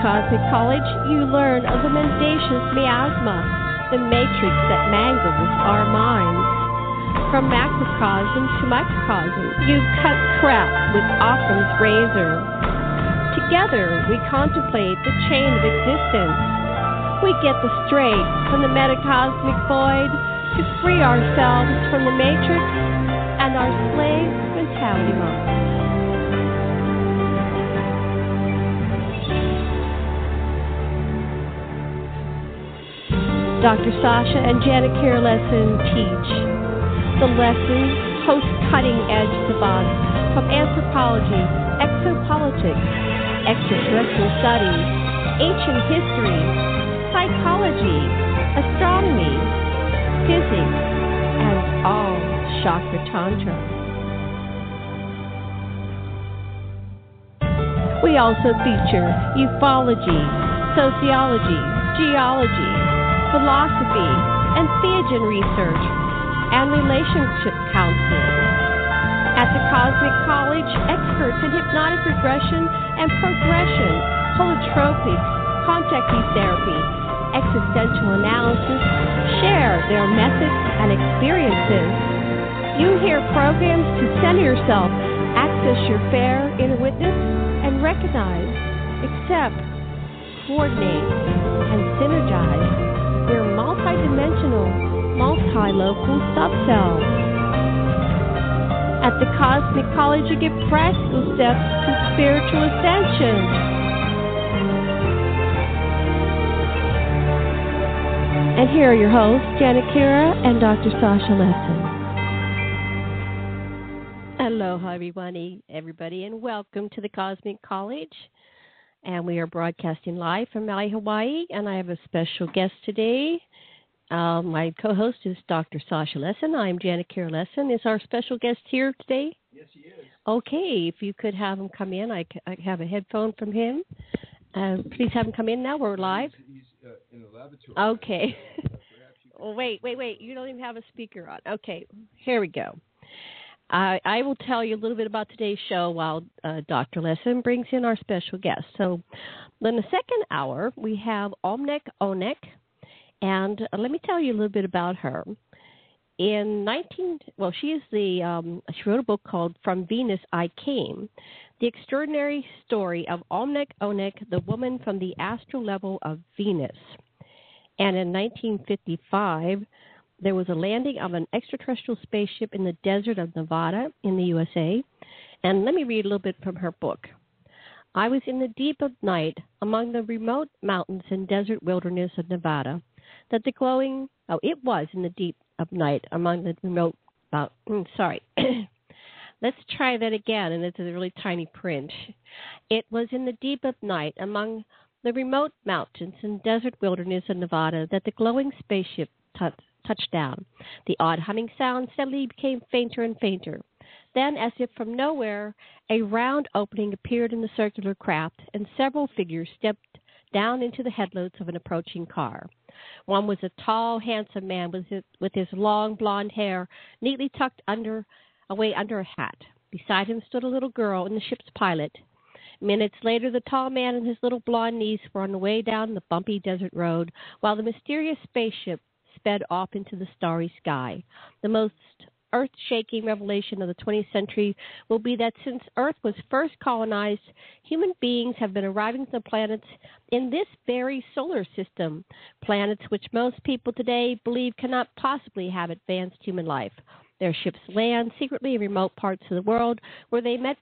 Cosmic College, you learn of the mendacious miasma, the matrix that mangles our minds. From macrocosm to microcosm, you cut crap with Occam's razor. Together, we contemplate the chain of existence. We get the straight from the metacosmic void to free ourselves from the matrix and our slave mentality mind. Dr. Sasha and Janet Kira Lessin teach. The lessons host cutting-edge savants from anthropology, exopolitics, extraterrestrial studies, ancient history, psychology, astronomy, physics, and all chakra tantra. We also feature ufology, sociology, geology, philosophy, and theogen research, and relationship counseling. At the Cosmic College, experts in hypnotic regression and progression, holotropics, contact therapy, existential analysis share their methods and experiences. You hear programs to center yourself, access your fair inner witness, and recognize, accept, coordinate, and synergize your multidimensional, multi-local subcells. At the Cosmic College, you get practical steps to spiritual ascension. And here are your hosts, Janet Kira and Dr. Sasha Lessin. Aloha, everybody, and welcome to the Cosmic College. And we are broadcasting live from Maui, Hawaii, and I have a special guest today. My co-host is Dr. Sasha Lessin. I'm Janet Kira Lessin. Is our special guest here today? Yes, he is. Okay, if you could have him come in. I have a headphone from him. Please have him come in now. We're live. He's in the laboratory. Okay. Wait. You don't even have a speaker on. Okay, here we go. I will tell you a little bit about today's show while Dr. Lessin brings in our special guest. So in the second hour, we have Omnec-Onec, and let me tell you a little bit about her. She wrote a book called From Venus I Came, The Extraordinary Story of Omnec-Onec, the Woman from the Astral Level of Venus. And in 1955, there was a landing of an extraterrestrial spaceship in the desert of Nevada in the USA. And let me read a little bit from her book. I was in the deep of night among the remote mountains and desert wilderness of Nevada. It was in the deep of night among the remote mountains. Let's try that again, and it's a really tiny print. It was in the deep of night among the remote mountains and desert wilderness of Nevada that the glowing spaceship touched down. The odd humming sound steadily became fainter and fainter. Then, as if from nowhere, a round opening appeared in the circular craft, and several figures stepped down into the headlights of an approaching car. One was a tall, handsome man with his long blonde hair neatly tucked away under a hat. Beside him stood a little girl and the ship's pilot. Minutes later, the tall man and his little blonde niece were on the way down the bumpy desert road, while the mysterious spaceship sped off into the starry sky. The most earth-shaking revelation of the 20th century will be that since Earth was first colonized, human beings have been arriving to the planets in this very solar system, planets which most people today believe cannot possibly have advanced human life. Their ships land secretly in remote parts of the world where they are met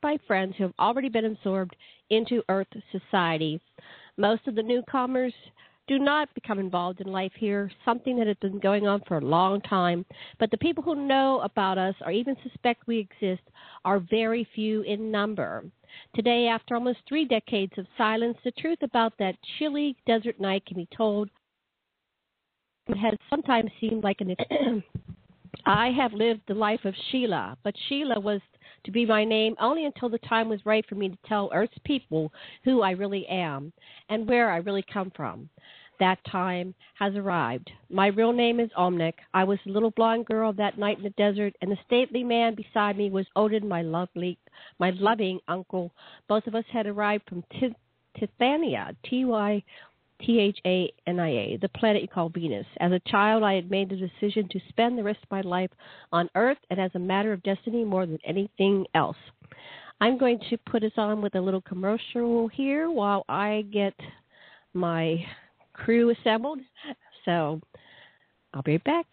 by friends who have already been absorbed into Earth society. Most of the newcomers do not become involved in life here, something that has been going on for a long time. But the people who know about us or even suspect we exist are very few in number. Today, after almost 3 decades of silence, the truth about that chilly desert night can be told. It has sometimes seemed like I have lived the life of Sheila, but Sheila was to be my name only until the time was right for me to tell Earth's people who I really am and where I really come from. That time has arrived. My real name is Omnec. I was the little blonde girl that night in the desert, and the stately man beside me was Odin, my loving uncle. Both of us had arrived from Tithania, Tythania, the planet you call Venus. As a child, I had made the decision to spend the rest of my life on Earth, and as a matter of destiny more than anything else. I'm going to put us on with a little commercial here while I get my crew assembled. So I'll be right back.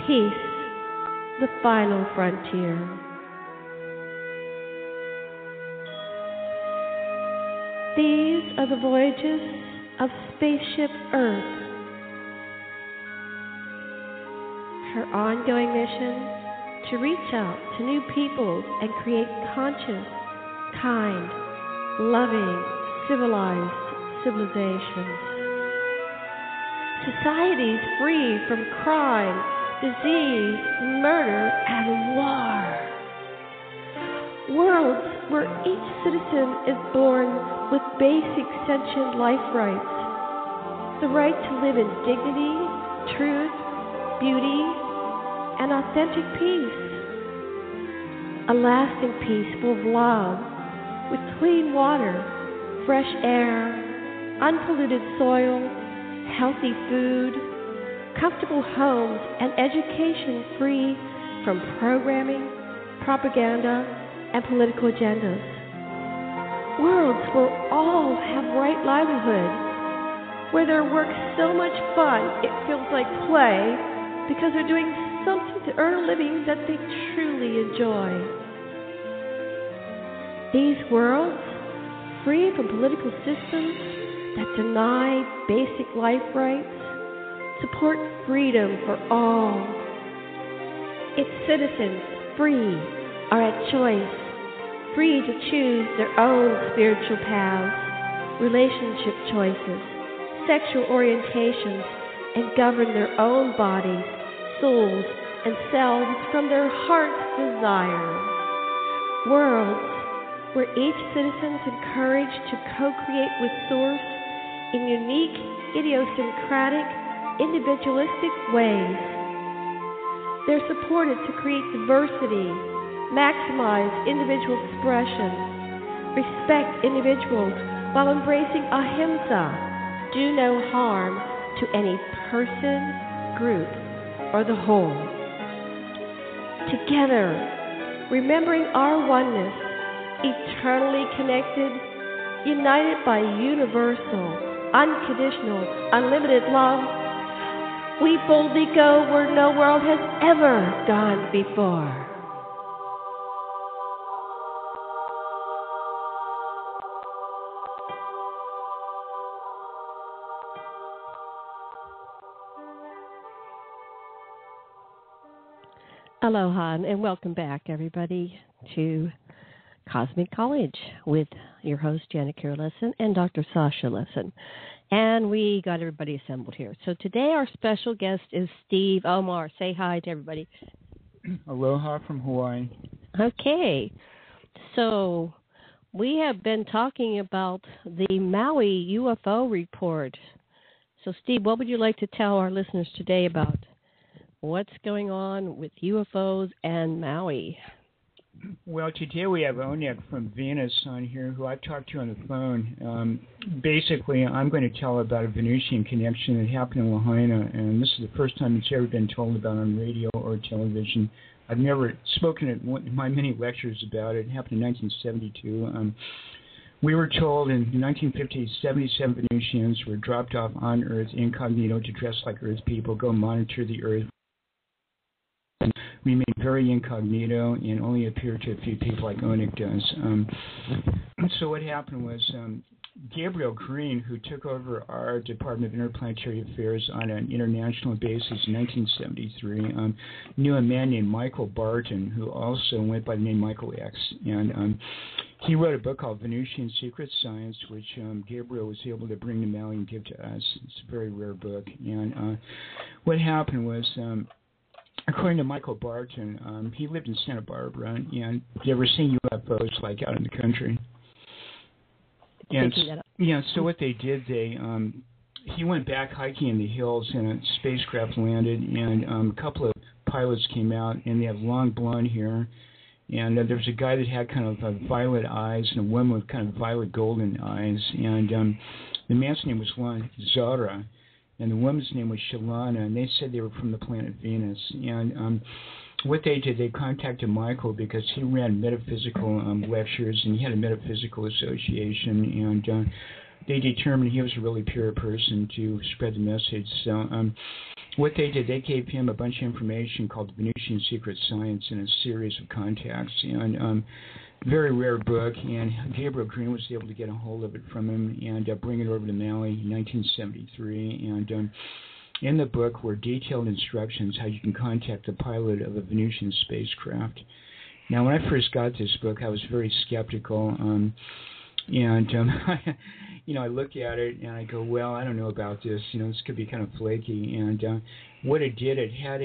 Peace, the final frontier. These are the voyages of Spaceship Earth. Her ongoing mission to reach out to new peoples and create conscious, kind, loving, civilized civilizations. Societies free from crime, disease, murder, and war. Worlds where each citizen is born with basic sentient life rights. The right to live in dignity, truth, beauty, and authentic peace. A lasting peace full of love, with clean water, fresh air, unpolluted soil, healthy food, comfortable homes, and education free from programming, propaganda, and political agendas. Worlds where all have right livelihood, where their work's so much fun it feels like play because they're doing something to earn a living that they truly enjoy. These worlds, free from political systems that deny basic life rights, support freedom for all. Its citizens, free, are at choice, free to choose their own spiritual paths, relationship choices, sexual orientations, and govern their own bodies, souls, and selves from their heart's desire. Worlds where each citizen is encouraged to co-create with Source in unique, idiosyncratic, individualistic ways. They're supported to create diversity, maximize individual expression, respect individuals while embracing ahimsa, do no harm to any person, group, or the whole. Together, remembering our oneness, eternally connected, united by universal, unconditional, unlimited love, we boldly go where no world has ever gone before. Aloha and welcome back, everybody, to Cosmic College with your host, Janet Kira Lessin, and Dr. Sasha Lessin. And we got everybody assembled here. So today our special guest is Steve-Omar. Say hi to everybody. Aloha from Hawaii. Okay. So we have been talking about the Maui UFO Report. So, Steve, what would you like to tell our listeners today about what's going on with UFOs and Maui? Well, today we have Onek from Venus on here, who I've talked to on the phone. Basically, I'm going to tell about a Venusian connection that happened in Lahaina, and this is the first time it's ever been told about on radio or television. I've never spoken at my many lectures about it. It happened in 1972. We were told in 1950, 77 Venusians were dropped off on Earth incognito to dress like Earth people, go monitor the Earth, remain very incognito and only appear to a few people like Onek does. So what happened was Gabriel Green, who took over our Department of Interplanetary Affairs on an international basis in 1973, knew a man named Michael Barton, who also went by the name Michael X. And he wrote a book called Venusian Secret Science, which Gabriel was able to bring to Maui and give to us. It's a very rare book. And what happened was, according to Michael Barton, he lived in Santa Barbara, and they were seeing UFOs like out in the country. And so what they did, he went back hiking in the hills, and a spacecraft landed, and a couple of pilots came out, and they had long blonde hair. And there was a guy that had kind of violet eyes and a woman with kind of violet golden eyes. And the man's name was Zara, and the woman's name was Shalana, and they said they were from the planet Venus. And what they did, they contacted Michael because he ran metaphysical lectures, and he had a metaphysical association, and they determined he was a really pure person to spread the message. So what they did, they gave him a bunch of information called the Venusian Secret Science and a series of contacts, and very rare book, and Gabriel Green was able to get a hold of it from him and bring it over to Maui in 1973, and in the book were detailed instructions how you can contact the pilot of a Venusian spacecraft. Now, when I first got this book, I was very skeptical, and I look at it and I go, well, I don't know about this. This could be kind of flaky. And what it did, it had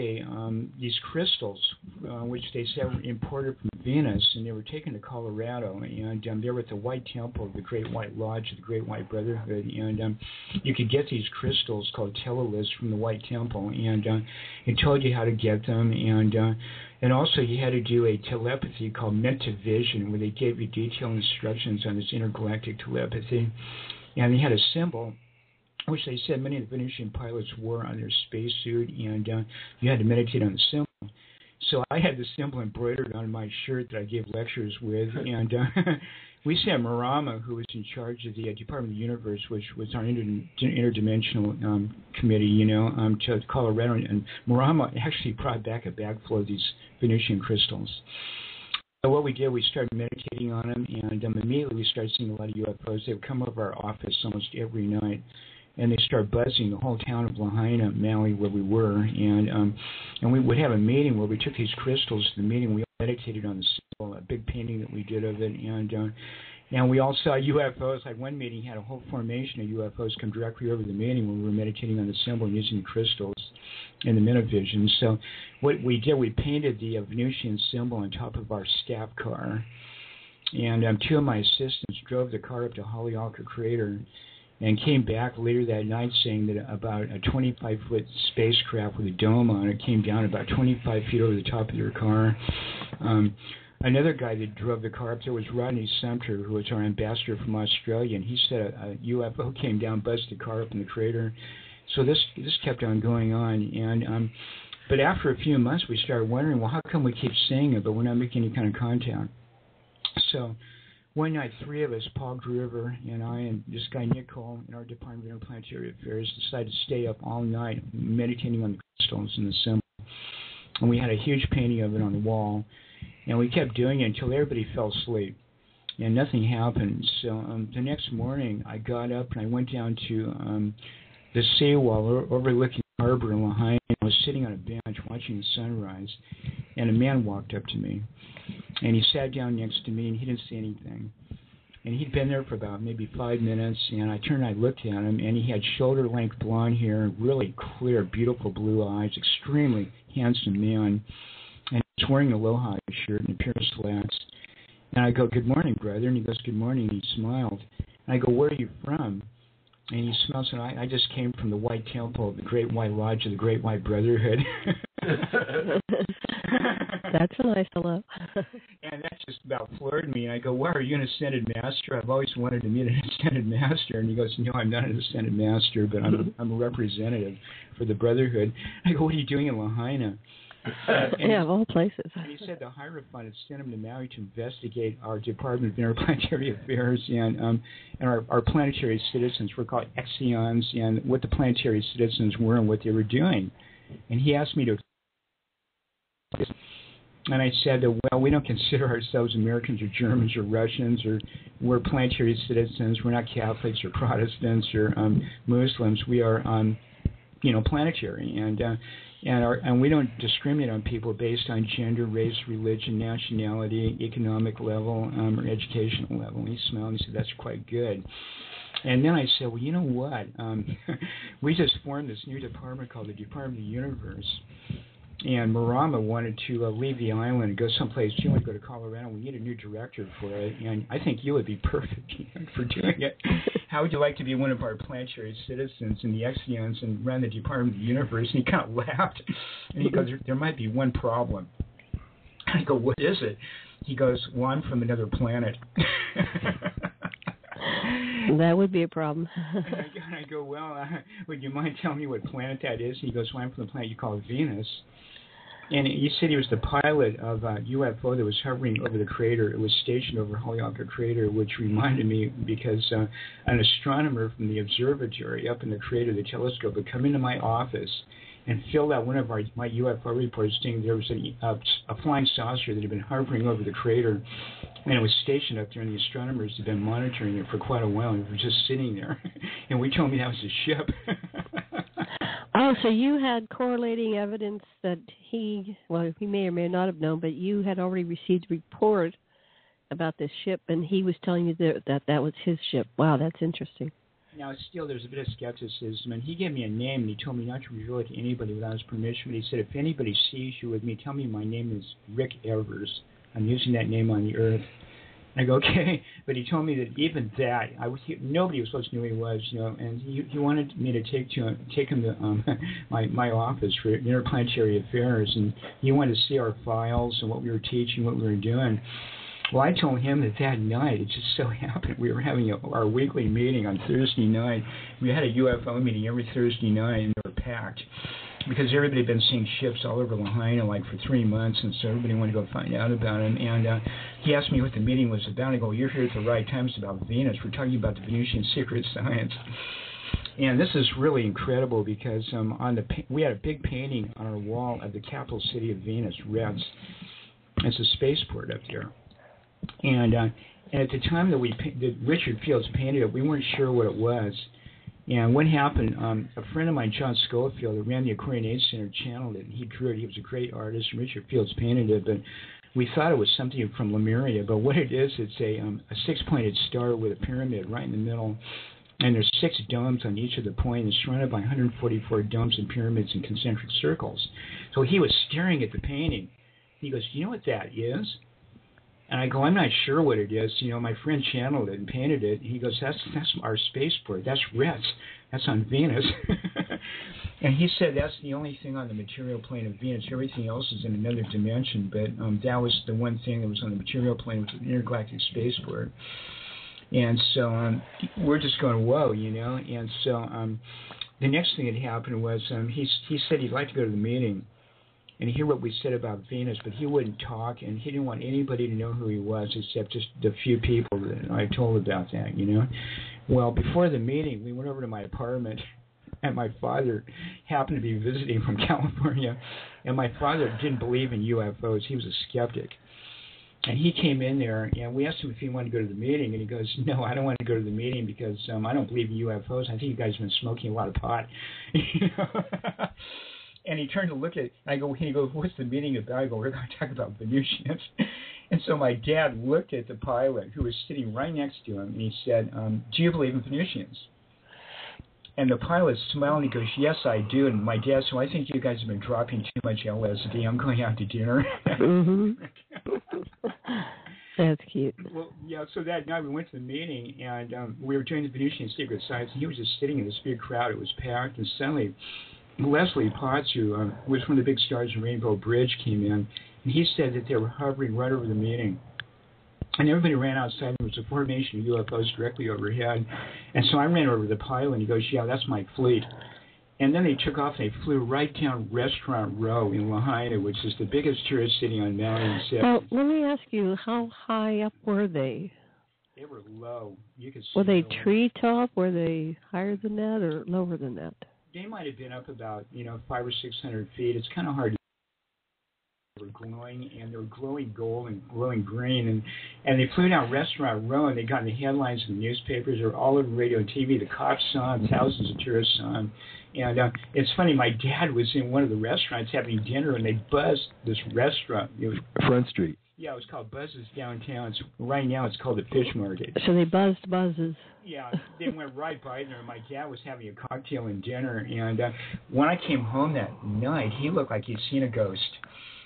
these crystals, which they said were imported from Venus, and they were taken to Colorado, and they were at the White Temple of the Great White Lodge of the Great White Brotherhood, and you could get these crystals called teloliths from the White Temple, and it told you how to get them, and also you had to do a telepathy called Metavision, where they gave you detailed instructions on this intergalactic telepathy, and they had a symbol which they said many of the Venusian pilots wore on their spacesuit, and you had to meditate on the symbol. So I had the symbol embroidered on my shirt that I gave lectures with, and we sent Marama, who was in charge of the Department of the Universe, which was our interdimensional committee, to Colorado, and Marama actually brought back a bag full of these Venusian crystals. So what we did, we started meditating on them, and immediately we started seeing a lot of UFOs. They would come over our office almost every night, and they started buzzing the whole town of Lahaina, Maui, where we were, and we would have a meeting where we took these crystals to the meeting. We all meditated on the symbol, a big painting that we did of it, and we all saw UFOs. Like one meeting had a whole formation of UFOs come directly over the meeting when we were meditating on the symbol and using the crystals and the metavision. So what we did, we painted the Venusian symbol on top of our staff car, and two of my assistants drove the car up to Haleakala Crater and came back later that night saying that about a 25-foot spacecraft with a dome on it came down about 25 feet over the top of their car. Another guy that drove the car up there was Rodney Sumter, who was our ambassador from Australia, and he said a UFO came down, buzzed the car up in the crater. So this kept on going on, and but after a few months we started wondering, well, how come we keep seeing it but we're not making any kind of contact? So one night, three of us, Paul Gruver and I and this guy Nick Cole in our Department of Interplanetary Affairs, decided to stay up all night meditating on the crystals and the symbol. And we had a huge painting of it on the wall. And we kept doing it until everybody fell asleep. And nothing happened. So the next morning, I got up and I went down to the seawall overlooking the harbor in Lahaina. I was sitting on a bench watching the sunrise. And a man walked up to me. And he sat down next to me, and he didn't say anything. And he'd been there for about maybe 5 minutes, and I turned and I looked at him, and he had shoulder-length blonde hair, really clear, beautiful blue eyes, extremely handsome man, and he was wearing an aloha shirt and a pair of slacks. And I go, "Good morning, brother," and he goes, "Good morning," and he smiled. And I go, "Where are you from?" And he smiles, and I just came from the White Temple, the Great White Lodge of the Great White Brotherhood. That's a nice hello. And that just about floored me. I go, "Why are you an ascended master? I've always wanted to meet an ascended master." And he goes, "No, I'm not an ascended master, but I'm a representative for the Brotherhood." I go, "What are you doing in Lahaina?" Yeah, of all places. And he said the Hierophant had sent him to Maui to investigate our Department of Interplanetary Affairs and our planetary citizens. We're called Exions, and what the planetary citizens were and what they were doing. And he asked me to. And I said, well, we don't consider ourselves Americans or Germans or Russians, or we're planetary citizens. We're not Catholics or Protestants or Muslims. We are, planetary. And And we don't discriminate on people based on gender, race, religion, nationality, economic level, or educational level. And he smiled and he said, that's quite good. And then I said, well, you know what? We just formed this new department called the Department of the Universe. And Marama wanted to leave the island and go someplace. She wanted to go to Colorado. We need a new director for it. And I think you would be perfect for doing it. How would you like to be one of our planetary citizens in the Exions and run the Department of the Universe? And he kind of laughed. And he goes, there might be one problem. I go, what is it? He goes, well, I'm from another planet. That would be a problem. And I go, well, would you mind telling me what planet that is? And he goes, well, I'm from the planet you call Venus. And he said he was the pilot of a UFO that was hovering over the crater. It was stationed over Holyoke Crater, which reminded me because an astronomer from the observatory up in the crater, the telescope, would come into my office and filled out one of my UFO reports saying there was a flying saucer that had been hovering over the crater, and it was stationed up there, and the astronomers had been monitoring it for quite a while, and it was just sitting there. And we told me that was a ship. Oh, so you had correlating evidence that he may or may not have known, but you had already received a report about this ship, and he was telling you that was his ship. Wow, that's interesting. Now, still, there's a bit of skepticism, and he gave me a name, and he told me not to reveal it to anybody without his permission, but he said, if anybody sees you with me, tell me my name is Rick Evers. I'm using that name on the Earth. And I go, okay, but he told me that even that, nobody was supposed to know who he was, and he wanted me to take him to my office for interplanetary affairs, and he wanted to see our files and what we were teaching, what we were doing. Well, I told him that night, it just so happened, we were having our weekly meeting on Thursday night. We had a UFO meeting every Thursday night, and they were packed because everybody had been seeing ships all over Lahaina for 3 months, and so everybody wanted to go find out about them. And he asked me what the meeting was about. I go, you're here at the right time. It's about Venus. We're talking about the Venusian secret science. And this is really incredible because we had a big painting on our wall of the capital city of Venus, Reds. It's a spaceport up there. And at the time that Richard Fields painted it, we weren't sure what it was. And what happened, a friend of mine, John Schofield, that ran the Aquarian Age Center, channeled it, and he drew it. He was a great artist, and Richard Fields painted it, but we thought it was something from Lemuria. But what it is, it's a six-pointed star with a pyramid right in the middle, and there's 6 domes on each of the points. It's surrounded by 144 domes and pyramids in concentric circles. So he was staring at the painting. He goes, do you know what that is? And I go, I'm not sure what it is. My friend channeled it and painted it. He goes, that's our spaceport. That's Reds. That's on Venus. And he said that's the only thing on the material plane of Venus. Everything else is in another dimension. But that was the one thing that was on the material plane, was an intergalactic spaceport. And so we're just going, whoa, And so the next thing that happened was he said he'd like to go to the meeting and hear what we said about Venus, but he wouldn't talk, and he didn't want anybody to know who he was except just the few people that I told about that, Well, before the meeting, we went over to my apartment, and my father happened to be visiting from California, and my father didn't believe in UFOs. He was a skeptic. And he came in there, and we asked him if he wanted to go to the meeting, and he goes, no, I don't want to go to the meeting because I don't believe in UFOs. I think you guys have been smoking a lot of pot. And he turned to look at it, and he goes, what's the meeting about? I go, we're going to talk about Venusians. And so my dad looked at the pilot, who was sitting right next to him, and he said, do you believe in Venusians? And the pilot smiled, and he goes, yes, I do. And my dad said, I think you guys have been dropping too much LSD. I'm going out to dinner. Mm-hmm. That's cute. Well, yeah, so that night we went to the meeting, and we were doing the Venusian secret science, and he was just sitting in this big crowd. It was packed, and suddenly Leslie Potts, who was one of the big stars in Rainbow Bridge, came in, and he said that they were hovering right over the meeting. And everybody ran outside. There was a formation of UFOs directly overhead. And so I ran over to the pilot, and he goes, yeah, that's my fleet. And then they took off, and they flew right down Restaurant Row in Lahaina, which is the biggest tourist city on Maui. Well, let me ask you, how high up were they? They were low. You could see. Were they treetop? Were they higher than that or lower than that? They might have been up about 500 or 600 feet. It's kind of hard to. They were glowing, and they were glowing gold and glowing green, and they flew down Restaurant Row, and they got in the headlines in the newspapers. They were all over radio and TV. The cops saw them, thousands of tourists saw them, And it's funny, my dad was in one of the restaurants having dinner, and they buzzed this restaurant. Front Street. Yeah, it was called Buzz's downtown. Right now it's called the Fish Market. So they buzzed Buzz's. Yeah, they went right by there. My dad was having a cocktail and dinner, and when I came home that night, he looked like he'd seen a ghost.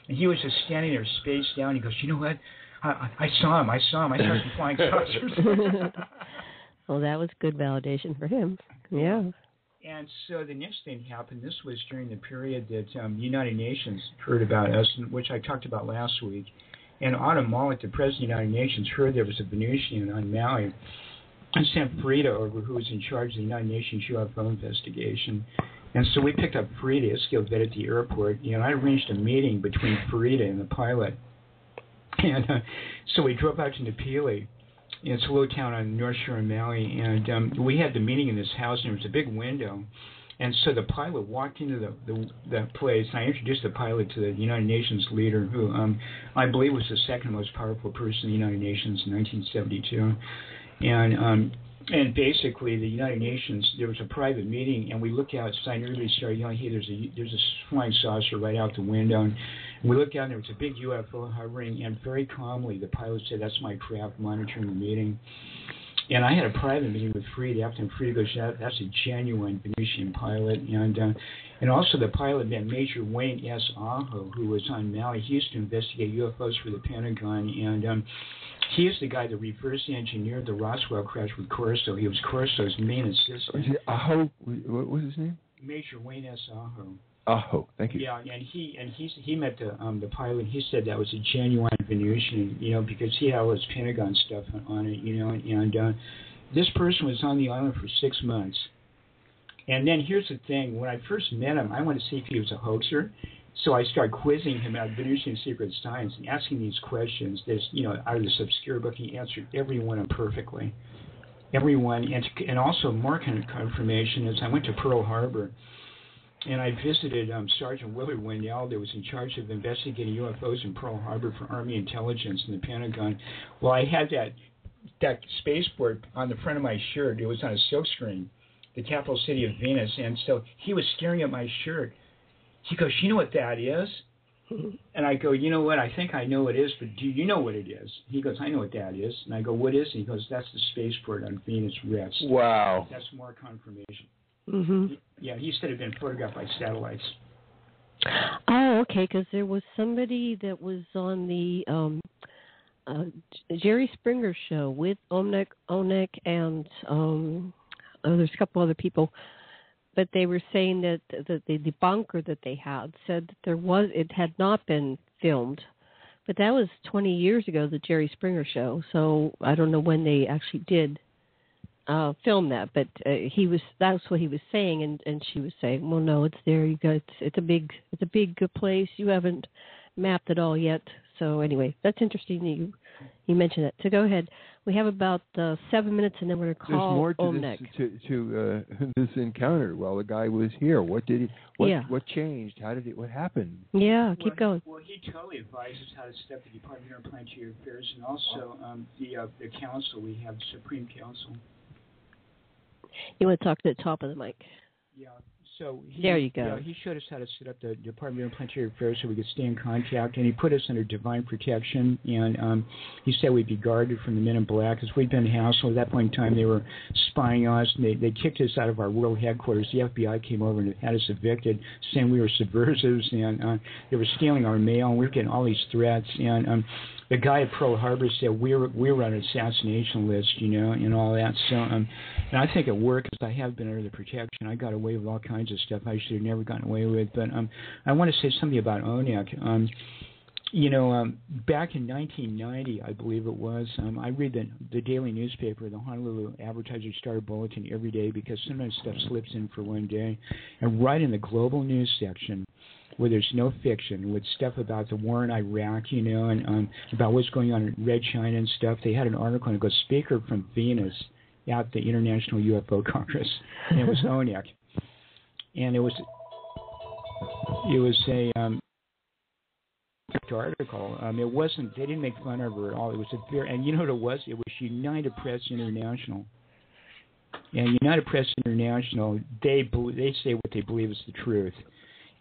And he was just standing there, spaced down. He goes, you know what? I saw him. I saw some flying saucers. Well, that was good validation for him. Yeah. And so the next thing happened. This was during the period that the United Nations heard about us, which I talked about last week. And Otto Malik, the president of the United Nations, heard there was a Venusian on Maui and sent Frida over, who was in charge of the United Nations UFO investigation. And so we picked up Frida, Eskil vet at the airport, and I arranged a meeting between Frida and the pilot. And so we drove out to Napili. It's a little town on the North Shore of Maui, and we had the meeting in this house, and there was a big window. And so the pilot walked into the place, and I introduced the pilot to the United Nations leader, who I believe was the second most powerful person in the United Nations in 1972. And basically, the United Nations, there was a private meeting, and we looked outside, and everybody started yelling, hey, there's a flying saucer right out the window. And we looked out, and there was a big UFO hovering, and very calmly, the pilot said, that's my craft monitoring the meeting. And I had a private meeting with Frida after, and Frida goes, that's a genuine Venusian pilot. And also the pilot met Major Wayne S. Aho, who was on Maui. He used to investigate UFOs for the Pentagon, and he is the guy that reverse engineered the Roswell crash with Corso. He was Corso's main assistant. Was it Aho? What was his name? Major Wayne S. Aho. Aho, thank you. Yeah, and he met the pilot. He said that was a genuine Venusian, because he had all his Pentagon stuff on it, and this person was on the island for 6 months. And then here's the thing: when I first met him, I wanted to see if he was a hoaxer. So I started quizzing him about Venusian secret science and asking these questions. This, out of this obscure book, he answered every one of them perfectly. Every one, and also more kind of confirmation is I went to Pearl Harbor. And I visited Sergeant Willard Wendelle, that was in charge of investigating UFOs in Pearl Harbor for Army intelligence in the Pentagon. Well, I had that spaceport on the front of my shirt. It was on a silkscreen, the capital city of Venus. And so he was staring at my shirt. He goes, you know what that is? And I go, you know what? I think I know what it is, but do you know what it is? He goes, I know what that is. And I go, what is it? He goes, that's the spaceport on Venus Rest. Wow. That's more confirmation. Mm-hmm. Yeah, he said it had been photographed by satellites. Oh, okay, because there was somebody that was on the Jerry Springer show with Onek, and there's a couple other people, but they were saying that the bunker that they had said that it had not been filmed, but that was 20 years ago, the Jerry Springer show, so I don't know when they actually did film that, but that's what he was saying, and she was saying, well, no, it's there. You guys, it's a big place. You haven't mapped it all yet. So anyway, that's interesting that you mentioned that. So go ahead. We have about 7 minutes, and then we're going to call Omnec. There's more to this encounter while the guy was here. What changed? What happened? Yeah, keep going. Well, he totally advises how to step the Department of Planetary Affairs, and also the council. We have the Supreme Council. You want to talk to the top of the mic? Yeah. So there you go. Yeah, he showed us how to set up the Department of Planetary Affairs so we could stay in contact, and he put us under divine protection. And he said we'd be guarded from the men in black because we'd been hassled. At that point in time, they were spying on us, and they kicked us out of our world headquarters. The FBI came over and had us evicted, saying we were subversives, and they were stealing our mail, and we were getting all these threats. And the guy at Pearl Harbor said we were on an assassination list, and all that. So, and I think it worked because I have been under the protection. I got away with all kinds of stuff I should have never gotten away with. But I want to say something about Onek. Back in 1990, I believe it was, I read the daily newspaper, the Honolulu Advertiser-Star Bulletin, every day because sometimes stuff slips in for one day. And right in the global news section, where there's no fiction, with stuff about the war in Iraq, and about what's going on in Red China and stuff, they had an article, and it goes, Speaker from Venus at the International UFO Congress. And it was Onek. And it was a article. It wasn't, they didn't make fun of her at all. It was and you know what it was? It was United Press International. And United Press International, they say what they believe is the truth.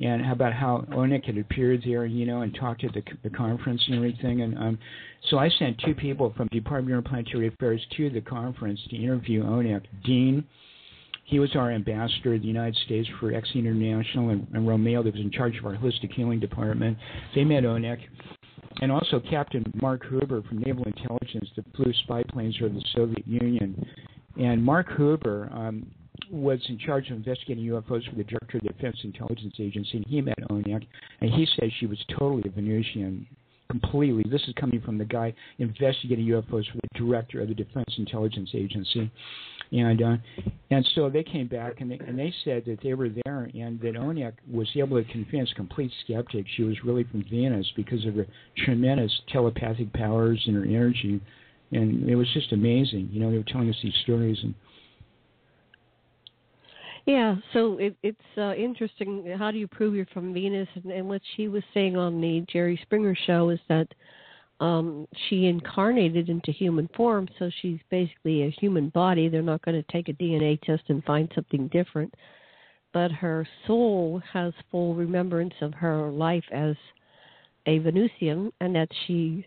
And about how Onek had appeared there, and talked at the conference and everything. And so I sent two people from the Department of Interplanetary Affairs to the conference to interview Onek. Dean, he was our ambassador of the United States for X International, and Romeo, that was in charge of our holistic healing department. They met Onek. And also Captain Mark Huber from Naval Intelligence that flew spy planes over the Soviet Union. And Mark Huber was in charge of investigating UFOs for the Director of the Defense Intelligence Agency, and he met Onek, and he said she was totally a Venusian, completely. This is coming from the guy investigating UFOs for the Director of the Defense Intelligence Agency. And so they came back, and they said that they were there, and that Onek was able to convince complete skeptics she was really from Venus because of her tremendous telepathic powers and her energy. And it was just amazing. They were telling us these stories. And yeah, so it's interesting. How do you prove you're from Venus? And what she was saying on the Jerry Springer show is that she incarnated into human form, so she's basically a human body. They're not going to take a DNA test and find something different. But her soul has full remembrance of her life as a Venusian, and that she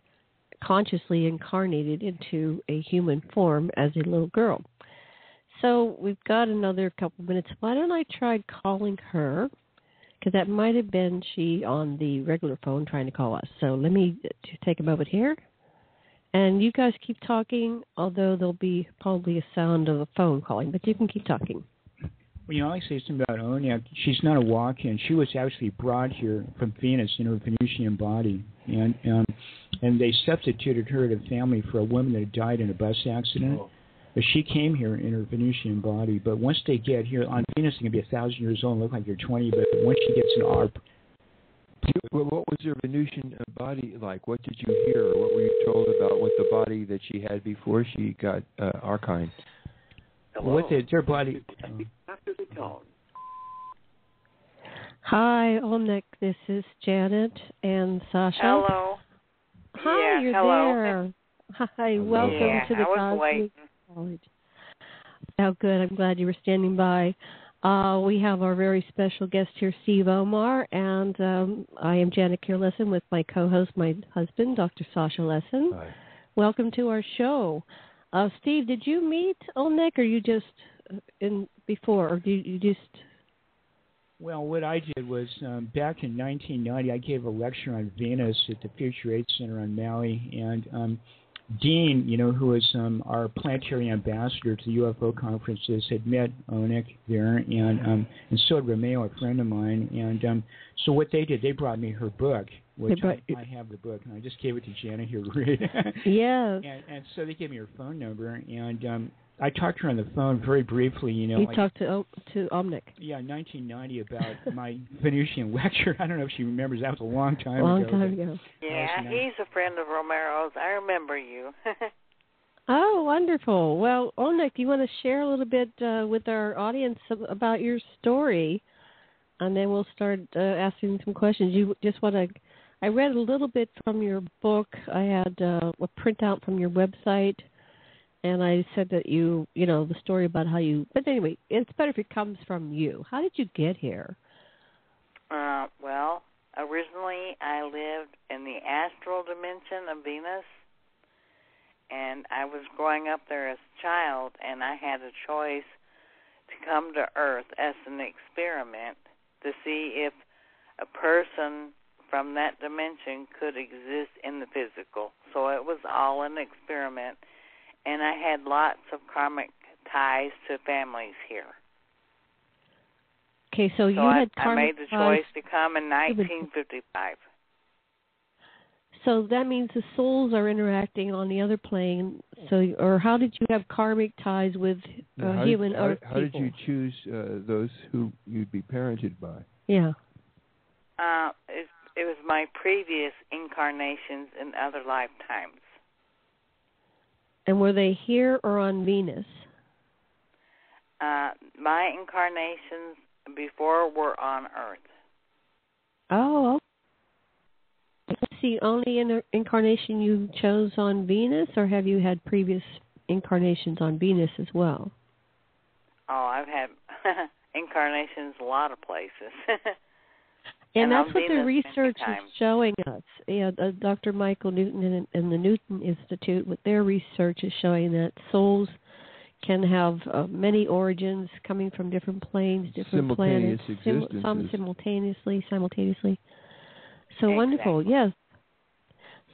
consciously incarnated into a human form as a little girl. So we've got another couple minutes. Why don't I try calling her? Because that might have been she on the regular phone trying to call us. So let me take a moment here. And you guys keep talking, although there'll be probably a sound of a phone calling, but you can keep talking. Well, I say something about Onek. She's not a walk-in. She was actually brought here from Venus in her Venusian body. And they substituted her to the family for a woman that had died in a bus accident. But she came here in her Venusian body. But once they get here, on Venus, they can be 1,000 years old and look like you're 20. But once she gets an ARP. What was her Venusian body like? What did you hear? Or what were you told about what the body that she had before she got archived? What their body... After the tone. Hi, Omnek. This is Janet and Sasha. Hello. Hi, you're hello. there. Hi, welcome to the Cosmic-College. Oh, good. I'm glad you were standing by. We have our very special guest here, Steve-Omar, and I am Janet Kira Lessin with my co-host, my husband, Dr. Sasha Lessin. Hi. Welcome to our show. Steve, did you meet Omnek, or you just before, or did you just... Well, what I did was back in 1990, I gave a lecture on Venus at the Future Aid Center on Maui, and Dean, who was our planetary ambassador to the UFO conferences, had met Onek there, and so had Romeo, a friend of mine. And so what they did, they brought me her book, which I have the book, and I just gave it to Janet here to read. Yes. And so they gave me her phone number, and I talked to her on the phone very briefly, You talked to Omnek. Yeah, 1990 about my Venusian lecture. I don't know if she remembers. That was a long time ago. Long time ago. Yeah, he's a friend of Romero's. I remember you. Oh, wonderful. Well, Omnek, do you want to share a little bit with our audience about your story? And then we'll start asking some questions. You just want to... I read a little bit from your book. I had a printout from your website. And I said that the story about how you... But anyway, it's better if it comes from you. How did you get here? Well, originally I lived in the astral dimension of Venus. And I was growing up there as a child, and I had a choice to come to Earth as an experiment to see if a person from that dimension could exist in the physical. So it was all an experiment. And I had lots of karmic ties to families here. Okay, so you had karmic I made the choice to come in 1955. So that means the souls are interacting on the other plane. So, or how did you have karmic ties with human Earth people? How did you choose those who you'd be parented by? Yeah. It was my previous incarnations in other lifetimes. And were they here or on Venus? My incarnations before were on Earth. Oh, okay. Is the only incarnation you chose on Venus, or have you had previous incarnations on Venus as well? Oh, I've had incarnations a lot of places. And that's what the research is showing us. Yeah, Dr. Michael Newton and the Newton Institute, with their research, is showing that souls can have many origins coming from different planes, different planets, some simultaneously. So exactly. Wonderful, yes.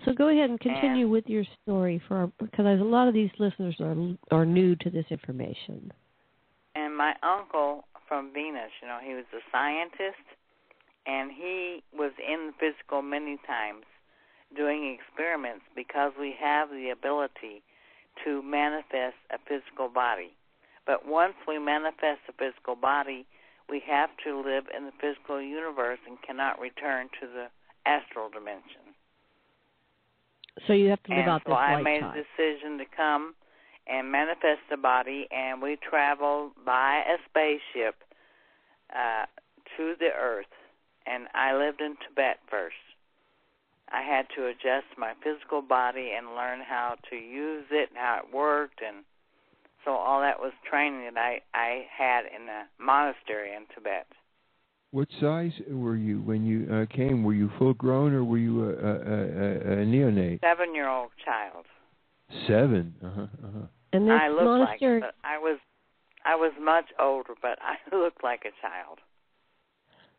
So go ahead and continue with your story, because a lot of these listeners are new to this information. And my uncle from Venus, he was a scientist, and he was in the physical many times doing experiments, because we have the ability to manifest a physical body. But once we manifest a physical body, we have to live in the physical universe and cannot return to the astral dimension. So you have to live out this lifetime. So I made a decision to come and manifest the body, and we traveled by a spaceship to the Earth. And I lived in Tibet first. I had to adjust my physical body and learn how to use it and how it worked. And so all that was training that I had in a monastery in Tibet. What size were you when you came? Were you full grown, or were you a neonate? 7-year-old child. 7? And this I looked monastery... like it, but I was much older, but I looked like a child.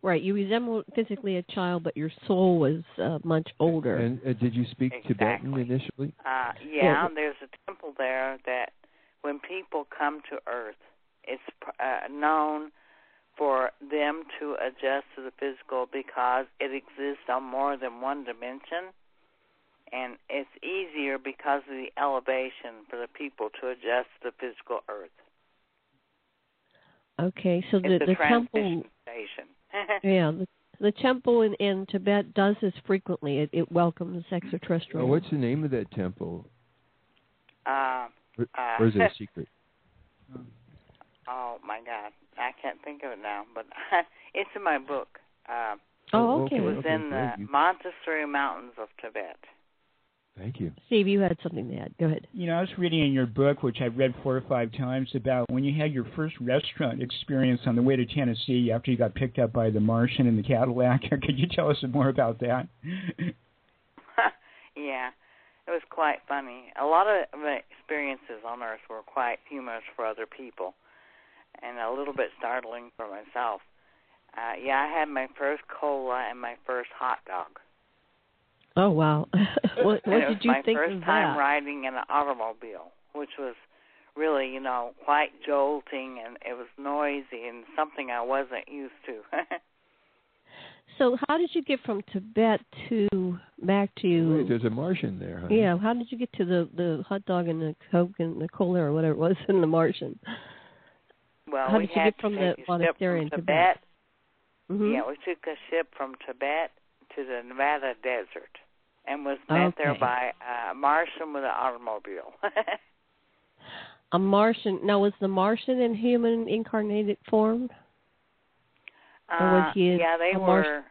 Right, you resembled physically a child, but your soul was much older. And did you speak Tibetan initially? Yeah, there's a temple there that when people come to Earth, it's known for them to adjust to the physical, because it exists on more than one dimension, and it's easier because of the elevation for the people to adjust to the physical Earth. Okay, so the temple station. Yeah, the temple in Tibet does this frequently. It welcomes extraterrestrials. What's the name of that temple? Or is it a secret? Oh, my God. I can't think of it now, but it's in my book. Okay. It was in the Montessori Mountains of Tibet. Thank you. Steve, you had something to add. Go ahead. I was reading in your book, which I've read 4 or 5 times, about when you had your first restaurant experience on the way to Tennessee after you got picked up by the Martian in the Cadillac. Could you tell us more about that? Yeah, it was quite funny. A lot of my experiences on Earth were quite humorous for other people and a little bit startling for myself. I had my first cola and my first hot dog. Oh, wow. What did you think of that? It was my first time riding in an automobile, which was really, quite jolting, and it was noisy and something I wasn't used to. So how did you get from Tibet back to... Wait, there's a Martian there, huh? Yeah, how did you get to the hot dog and the Coke and the cola or whatever it was in the Martian? Well, how did you get from the monastery in Tibet? Mm-hmm. Yeah, we took a ship from Tibet to the Nevada desert and was met there by a Martian with an automobile. A Martian. Now, was the Martian in human incarnated form? Or was he they were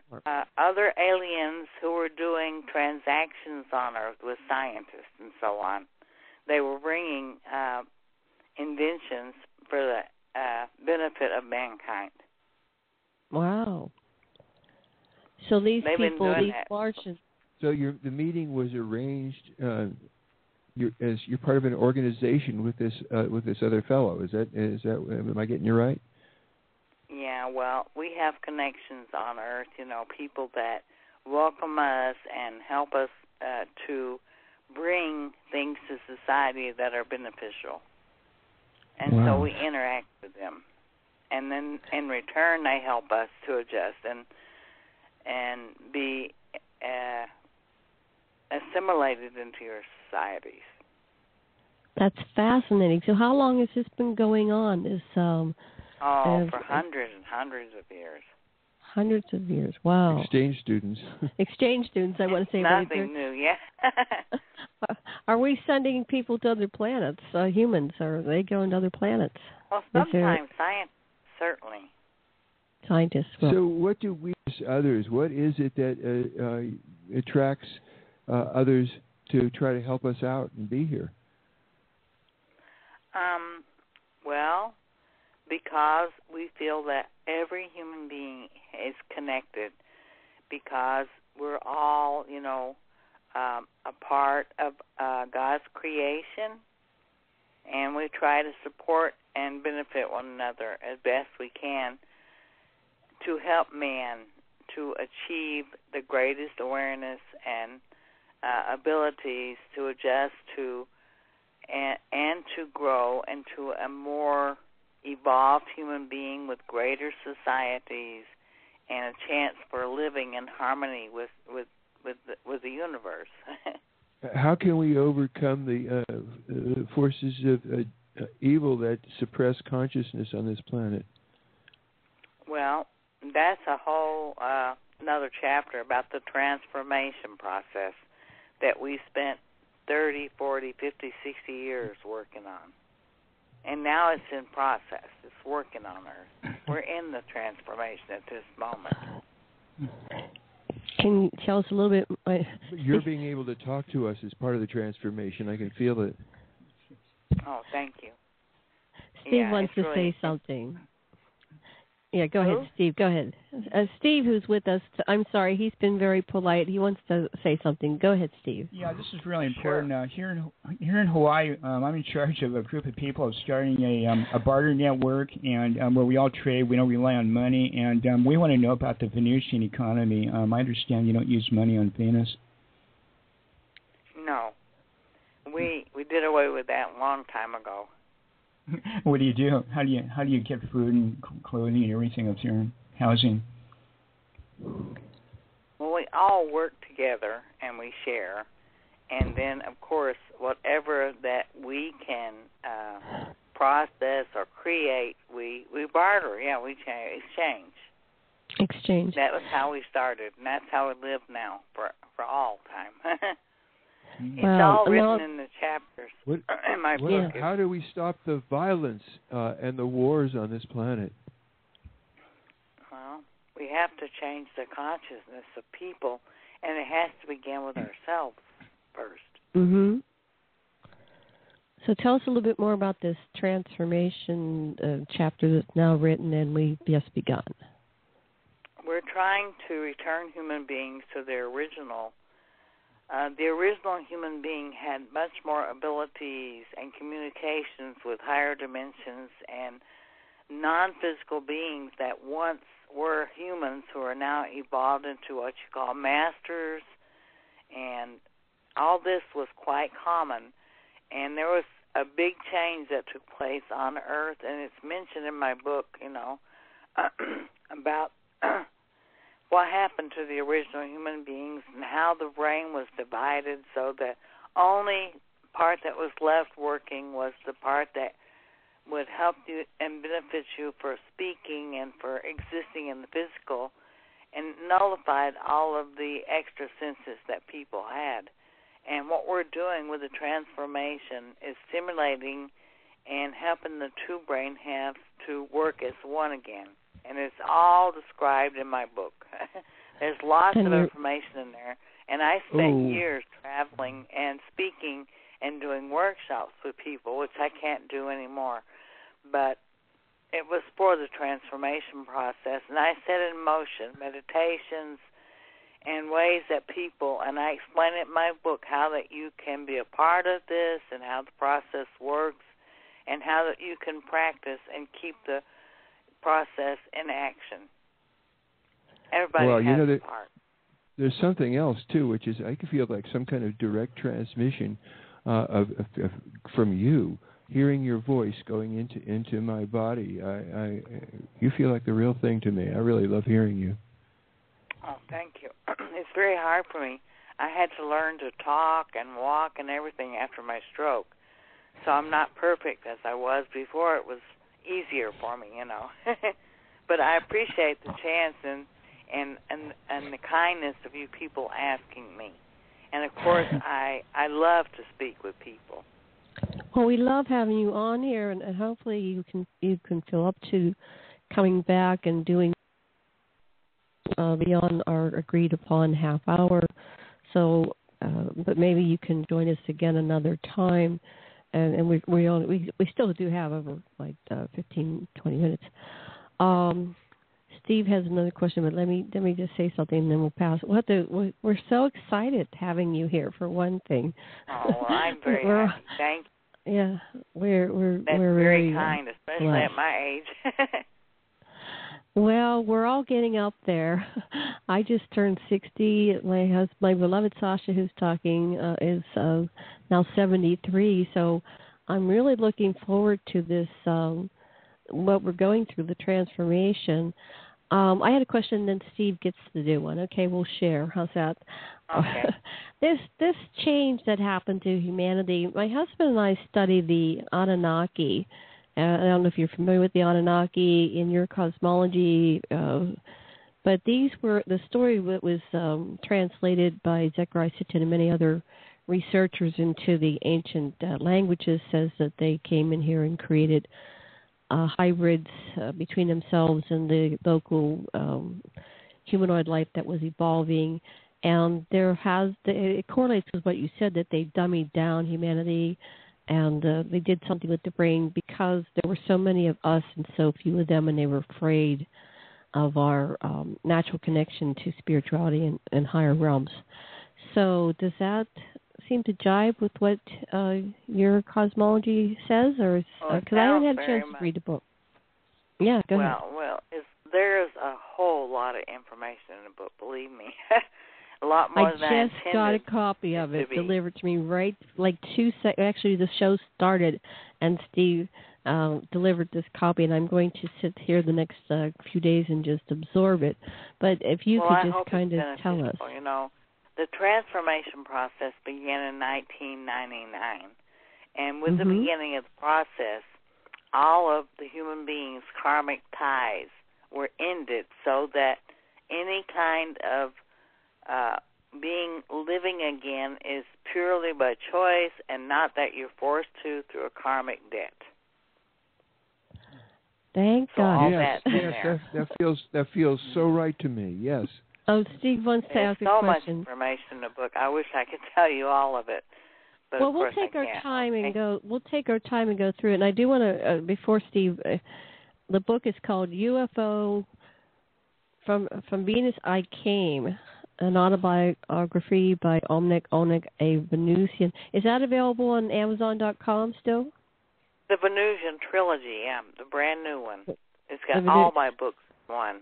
other aliens who were doing transactions on Earth with scientists and so on. They were bringing inventions for the benefit of mankind. Wow. So these people, these Martians. So the meeting was arranged. You're part of an organization with this other fellow. Is that? Am I getting you right? Yeah. Well, we have connections on Earth. People that welcome us and help us to bring things to society that are beneficial. And so we interact with them, and then in return they help us to adjust and be assimilated into your societies. That's fascinating. So how long has this been going on? For hundreds and hundreds of years. Hundreds of years. Wow. Exchange students. Exchange students, I want to say. Nothing new, yeah. Are we sending people to other planets, humans? Are they going to other planets? Well, sometimes science, certainly. Scientists will. So what do we as others, what is it that attracts others to try to help us out and be here? Well, because we feel that every human being is connected, because we're all, a part of God's creation, and we try to support and benefit one another as best we can to help man to achieve the greatest awareness and abilities to adjust to and to grow into a more evolved human being with greater societies and a chance for living in harmony with the universe. How can we overcome the forces of evil that suppress consciousness on this planet? Well, that's a whole another chapter about the transformation process that we spent 30, 40, 50, 60 years working on. And now it's in process. It's working on Earth. We're in the transformation at this moment. Can you tell us a little bit? You're being able to talk to us is part of the transformation. I can feel it. Oh, thank you. Steve wants to say something. Yeah, go ahead, Steve. Go ahead. Steve, who's with us, I'm sorry, he's been very polite. He wants to say something. Go ahead, Steve. Yeah, this is really important. Here in Hawaii, I'm in charge of a group of people starting a barter network, and where we all trade. We don't rely on money, and we want to know about the Venusian economy. I understand you don't use money on Venus. No, we did away with that a long time ago. What do you do? How do you get food and clothing and everything up there, and housing? Well, we all work together and we share, and then of course whatever that we can process or create, we barter. Yeah, we exchange. Exchange. That was how we started, and that's how we live now for all time. It's all written in the chapters in my book. How do we stop the violence and the wars on this planet? Well, we have to change the consciousness of people, and it has to begin with ourselves first. Mm-hmm. So tell us a little bit more about this transformation chapter that's now written and we've just begun. We're trying to return human beings to their original. The original human being had much more abilities and communications with higher dimensions and non-physical beings that once were humans who are now evolved into what you call masters, and all this was quite common. And there was a big change that took place on Earth, and it's mentioned in my book, about what happened to the original human beings and how the brain was divided so the only part that was left working was the part that would help you and benefit you for speaking and for existing in the physical, and nullified all of the extra senses that people had. And what we're doing with the transformation is stimulating and helping the two brain halves to work as one again. And it's all described in my book. There's lots of information in there. And I spent years traveling and speaking and doing workshops with people, which I can't do anymore. But it was for the transformation process. And I set in motion meditations and ways that people, and I explain it in my book, how that you can be a part of this and how the process works and how that you can practice and keep the process in action. Everybody has a part. There's something else too, which is I can feel like some kind of direct transmission from you, hearing your voice going into my body. You feel like the real thing to me. I really love hearing you. Oh, thank you. It's very hard for me. I had to learn to talk and walk and everything after my stroke, so I'm not perfect as I was before. It was easier for me, But I appreciate the chance and the kindness of you people asking me. And of course, I love to speak with people. Well, we love having you on here, and hopefully you can feel up to coming back and doing beyond our agreed upon half hour. So, but maybe you can join us again another time. and we still do have over like 15, 20 minutes. Steve has another question, but let me just say something, and then we'll pass. We're so excited having you here. For one thing. Oh, well, I'm very happy. Thank you. Yeah, we're very kind, especially blessed. at my age. Well, we're all getting up there. I just turned 60. My beloved Sasha, who's talking, is now 73. So I'm really looking forward to this. What we're going through, the transformation. I had a question, then Steve gets to do one. Okay, we'll share. How's that? Okay. This change that happened to humanity. My husband and I study the Anunnaki. I don't know if you're familiar with the Anunnaki in your cosmology, but these were the story that was translated by Zecharia Sitchin and many other researchers into the ancient languages. Says that they came in here and created hybrids between themselves and the local humanoid life that was evolving. And it correlates with what you said, that they dummied down humanity, and they did something with the brain because there were so many of us and so few of them, and they were afraid of our natural connection to spirituality and higher realms. So does that seem to jive with what your cosmology says, or because I haven't had a chance to read the book? Yeah, go ahead. Well, there's a whole lot of information in the book. Believe me, a lot more than I just got a copy of it delivered to me right like 2 seconds. Actually, the show started, and Steve delivered this copy, and I'm going to sit here the next few days and just absorb it. But if you could just kind of tell us. You know, the transformation process began in 1999, and with the beginning of the process, all of the human beings' karmic ties were ended, so that any kind of living again is purely by choice, and not that you're forced to through a karmic debt. Thank God. Yes, that feels so right to me. Yes. Oh, Steve wants to ask a question. There's so much information in the book. I wish I could tell you all of it. But well, we'll take our time and go. We'll take our time and go through it. And I do want to, before Steve, the book is called UFO From Venus I Came, an autobiography by Omnec-Onec, a Venusian. Is that available on Amazon.com still? The Venusian trilogy, yeah, the brand new one. It's got all my books in one.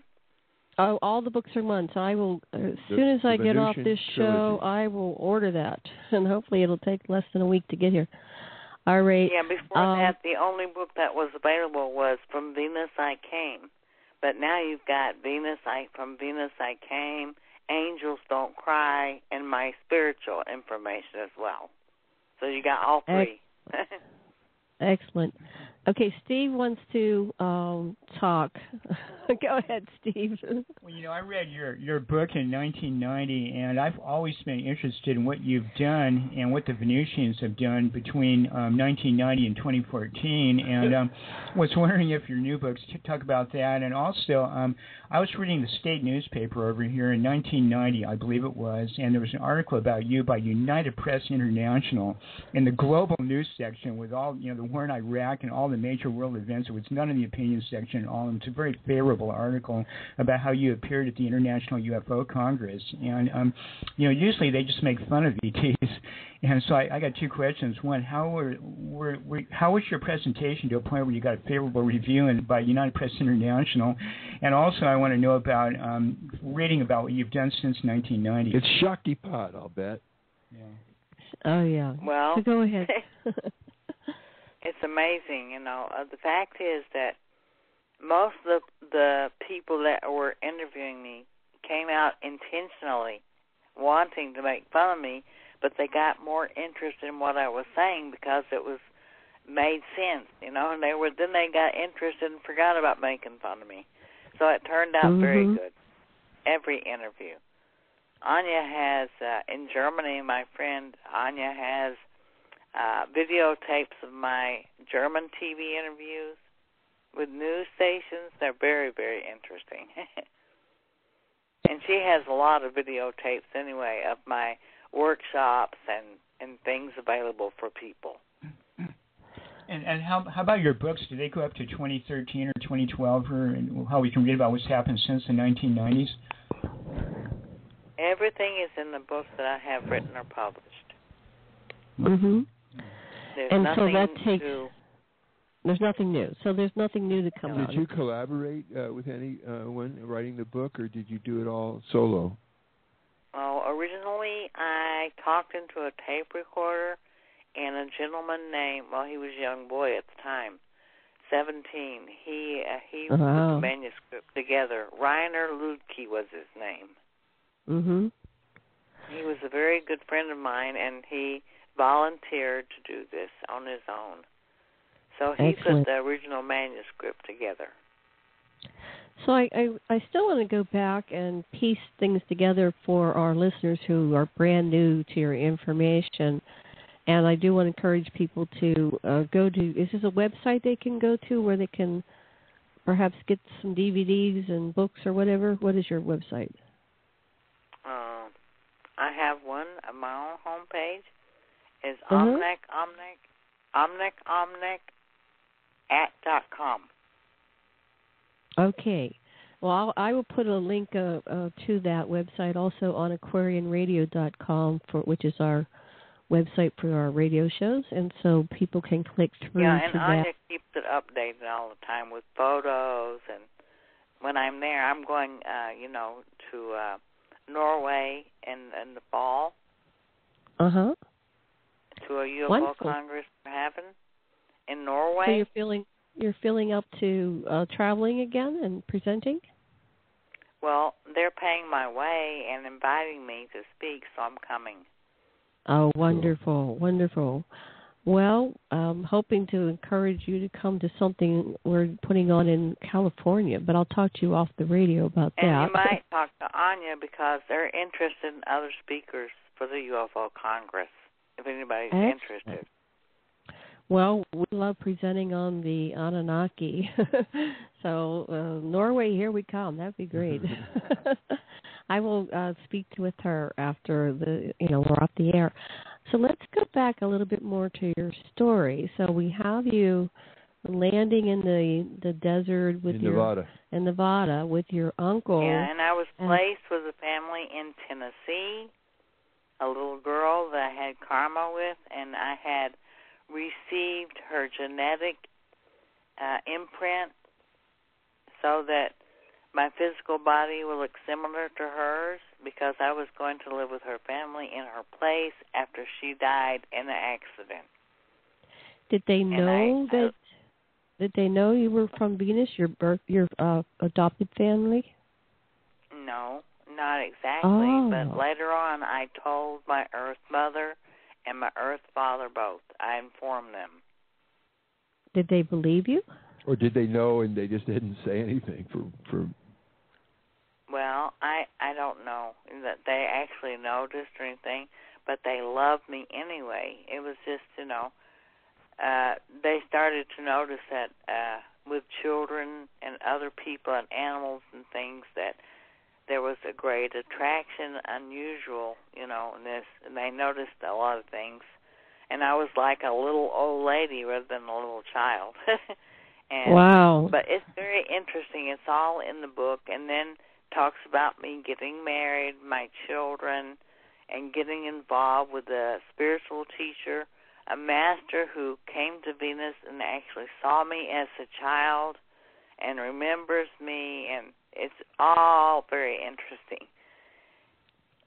Oh, all the books are one. So I will, as soon as I get off this show, I will order that, and hopefully it'll take less than a week to get here. All right. Yeah, before that, the only book that was available was From Venus I Came, but now you've got From Venus I Came, Angels Don't Cry, and my spiritual information as well. So you got all three. Excellent. Okay, Steve wants to talk. Go ahead, Steve. Well, you know, I read your book in 1990, and I've always been interested in what you've done and what the Venusians have done between 1990 and 2014, and was wondering if your new books could talk about that. And also, I was reading the state newspaper over here in 1990, I believe it was, and there was an article about you by United Press International in the global news section with all, you know, the war in Iraq and all the major world events. It was none in the opinion section at all. It's a very favorable article about how you appeared at the International UFO Congress. And, you know, usually they just make fun of ETs. And so I got two questions. One, how was your presentation to a point where you got a favorable review by United Press International? And also I want to know about reading about what you've done since 1990. It's Shaktipat, I'll bet. Yeah. Oh, yeah. Well, so go ahead. It's amazing, you know. The fact is that most of the people that were interviewing me came out intentionally wanting to make fun of me, but they got more interested in what I was saying because it was made sense, you know, and then they got interested and forgot about making fun of me. So it turned out very good, every interview. Anya has, in Germany, my friend Anya has videotapes of my German TV interviews with news stations. They're very, very interesting. And she has a lot of videotapes anyway of my workshops and things available for people. And how about your books? Do they go up to 2013 or 2012, or how we can read about what's happened since the 1990s? Everything is in the books that I have written or published. Mm-hmm. There's and nothing so that takes. new. There's nothing new. So there's nothing new to come out. Did you collaborate with anyone writing the book, or did you do it all solo? Oh, originally I talked into a tape recorder, and a gentleman named, well, he was a young boy at the time, 17. He put the manuscript together. Reiner Ludke was his name. Mm-hmm. He was a very good friend of mine, and he volunteered to do this on his own. So he Excellent. put the original manuscript together. So I still want to go back and piece things together for our listeners who are brand new to your information. And I do want to encourage people to go to, is this a website they can go to where they can perhaps get some DVDs and books or whatever? What is your website? I have one on my own homepage. It's Omnec-Onec-Onec-Steve-Omar.com. Okay. Well, I will put a link to that website also on AquarianRadio.com, which is our website for our radio shows, and so people can click through to that. Yeah, and Anya keeps it updated all the time with photos, and when I'm there, I'm going, to Norway in the fall. Uh-huh. To a UFO Wonderful. Congress we're having in Norway. So you're feeling up to traveling again and presenting? Well, they're paying my way and inviting me to speak, so I'm coming. Oh, wonderful, wonderful. Well, I'm hoping to encourage you to come to something we're putting on in California, but I'll talk to you off the radio about that. And you might talk to Anya because they're interested in other speakers for the UFO Congress, if anybody's interested. Well, we love presenting on the Anunnaki. So, Norway, here we come. That'd be great. I will speak with her after we're off the air. So let's go back a little bit more to your story. So we have you landing in the desert with in Nevada with your uncle. Yeah, and I was placed with a family in Tennessee, a little girl that I had karma with, and I had received her genetic imprint so that my physical body will look similar to hers because I was going to live with her family in her place after she died in an accident. Did they know Did they know you were from Venus, your adopted family? No, not exactly. But later on, I told my Earth mother and my Earth father both. I informed them. Did they believe you? Or did they know and they just didn't say anything for Well, I don't know that they actually noticed or anything, but they loved me anyway. It was just, they started to notice that with children and other people and animals and things that there was a great attraction, unusual, in this, and they noticed a lot of things. And I was like a little old lady rather than a little child. Wow. But it's very interesting. It's all in the book, and then talks about me getting married, my children, and getting involved with a spiritual teacher, a master who came to Venus and actually saw me as a child and remembers me, and it's all very interesting.